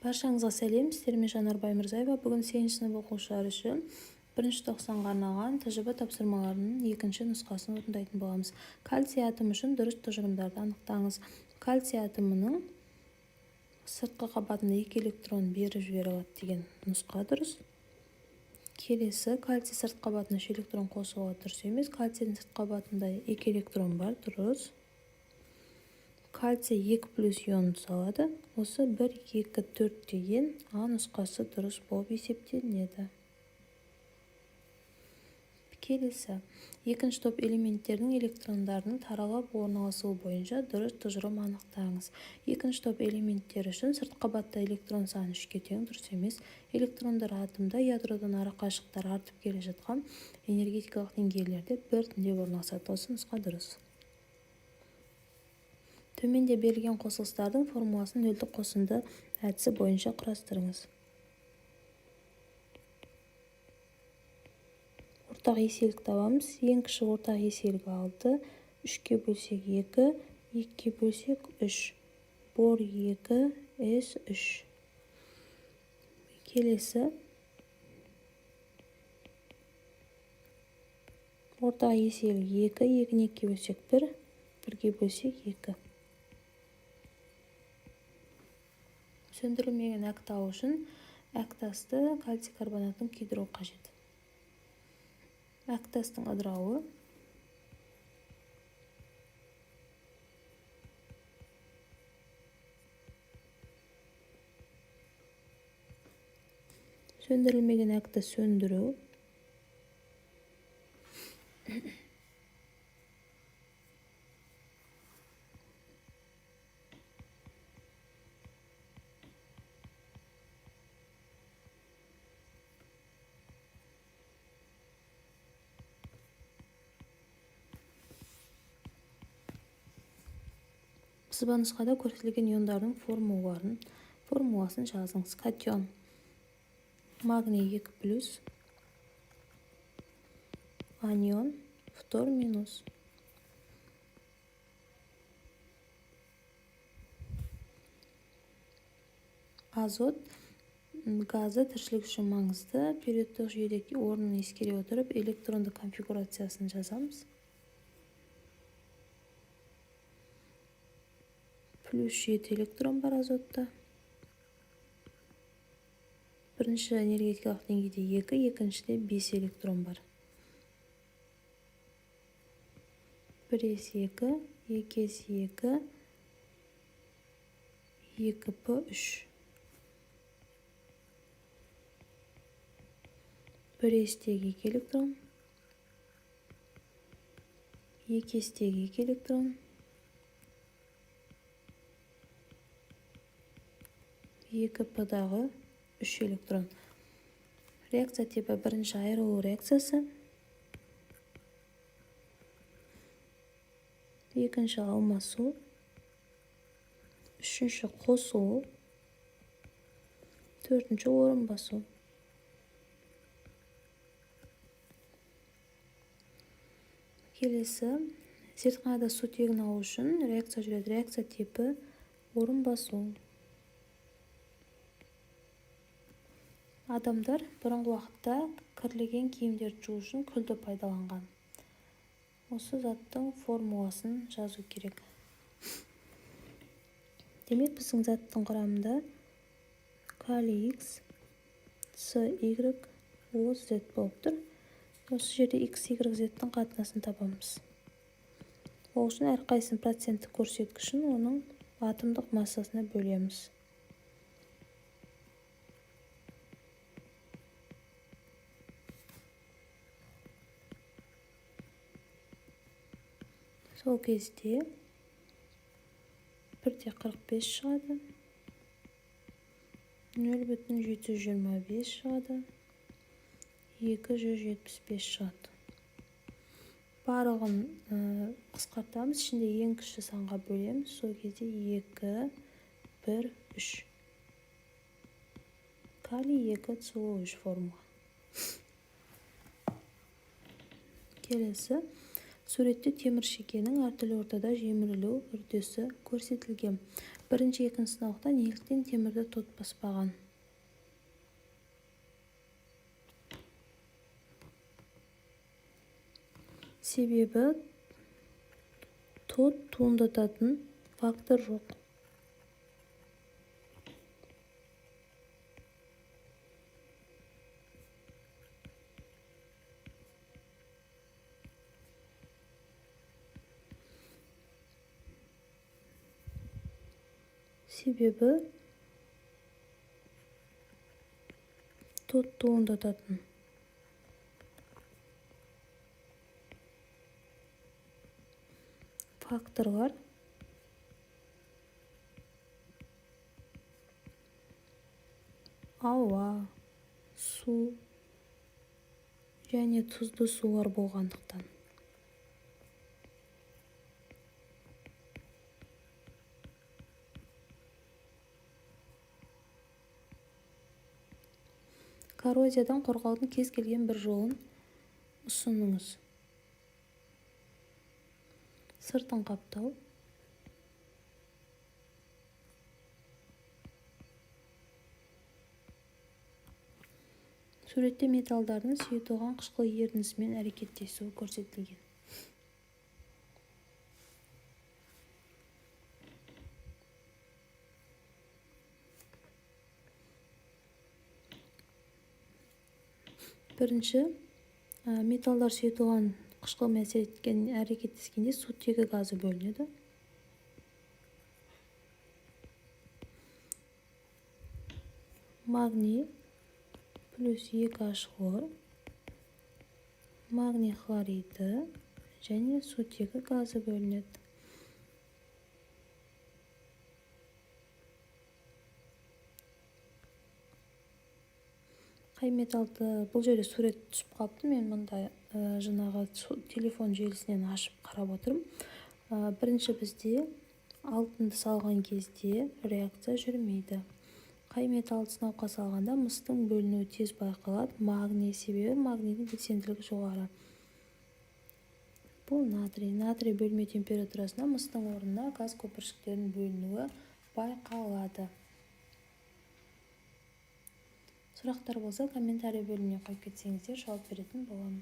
Баршаңызға сәлем, сіздермен Жанар Баймырзаева. Бүгін 8 сынып оқушылары үшін 1-тоқсанға арналған ТЖБ тапсырмаларының екінші нұсқасын орындайтын боламыз. Кальций атомы үшін дұрыс тұжырымдарды анықтаңыз. Кальций атомының сыртқы қабатында 2 электрон беріп жібере алады деген нұсқа дұрыс. Келесі, кальций сыртқы қабатына 3 электрон қосуға дұрыс емес. Кальцийдің сыртқы қабатында 2 электрон бар, дұрыс. Кальций 2+ ионын салады. Осы 1, 2, 4 деген А нұсқасы дұрыс болып есептелінеді. Келесі, екінші топ элементтердің электрондарының таралып орналасуы бойынша дұрыс тұжырым анықтаңыз. Екінші топ элементтер үшін сыртқы қабатта электрон саны 3-ке тең, дұрыс емес. Электрондар атомда ядродан ары қашықтар артып келе жатқан энергетикалық деңгейлерде біртіндеп орналасады. Осы нұсқа дұрыс. Төменде берілген қосылыстардың формуласын нөлдік қосынды әдісі бойынша құрастырыңыз. Ортақ еселік табамыз. Ең кіші ортақ еселік 6, 3-ке бөлсек 2, 2-ке бөлсек 3. Бор 2, S 3. Келесі. Ортақ еселік 2, 2-ні 2-ке бөлсек 1, 1-ге бөлсек 2. Сөндірілмеген әктау үшін әктасты кальций карбонатын күйдіру қажет. Әктастың ыдырауы. Сөндірілмеген әкті сөндіру. Сызба нұсқада көрсетілген иондардың формуласын жазыңыз. Катион магний 2+, анион фтор минус. Азот газы тіршілік үшін маңызды. Периодтық жүйедегі орнын ескере отырып электронды конфигурациясын жазамыз. Плюс 7 электрон бар азотта. Бірінші энергетикалық деңгейде 2, екіншіде 5 электрон бар. 1s2, 2s2, 2p3. 1s-тегі 2 электрон, 2s-тегі 2 электрон, 2p-дағы 3 электрон. Реакция типі бірінші айырылу реакциясы, екінші алмасу, үшінші қосу, төртінші орын басу. Келесі, зертханада сутегін алу үшін реакция жүреді. Реакция типі орын басу. Адамдар бұрынғы уақытта кірлеген киімдерді жуу үшін күлді пайдаланған. Осы заттың формуласын жазу керек. Демек, біздің заттың құрамында калий X, CY, O, Z болып тұр. Осы жерде X, Y, Z-дің қатынасын табамыз. Ол үшін әрқайсының проценттік көрсеткішін оның атомдық массасына бөлеміз. Сол кезде 1/45 шығады, 0,725 шығады, 275 шығады. Барлығын қысқартамыз, ішінде ең кіші санға бөлеміз. Сол кезде 2, 1, 3. Калий 2, CO3 формула. Келесі. Суретте темір шекенің әртүрлі ортада жемірілу үрдісі көрсетілген. Бірінші екінші сынақта неліктен темірді тот баспаған? Себебі тот туындататын фактор жоқ. Себебі тот туындататын факторлар ауа, су және тұзды сулар болғандықтан. Коррозиядан қорғаудың кез келген бір жолын ұсыныңыз. Сыртын қаптау, суретте металдардың сұйытылған қышқыл ерітіндісімен әрекеттесуі көрсетілген. Бірінші, металдар сұйытылған қышқылмен әрекеттескенде сутегі газы бөлінеді. Магний плюс 2H хлор, магний хлориді және сутегі газы бөлінеді. Қай металды, бұл жерде сурет түсіп қалыпты, мен мұнда жаңағы телефон желісінен ашып қарап отырмын. Бірінші бізде алтынды салған кезде реакция жүрмейді. Қай металды сынапқа салғанда мыстың бөлінуі тез байқалады? Магний, себебі магнийдің белсенділігі жоғары. Бұл натрий. Натрий бөлме температурасында мыстың орнына газ көпіршіктерінің бөлінуі байқалады. Сұрақтар болса, комментарий бөліміне қойып кетсеңіздер, жауап беретін боламын.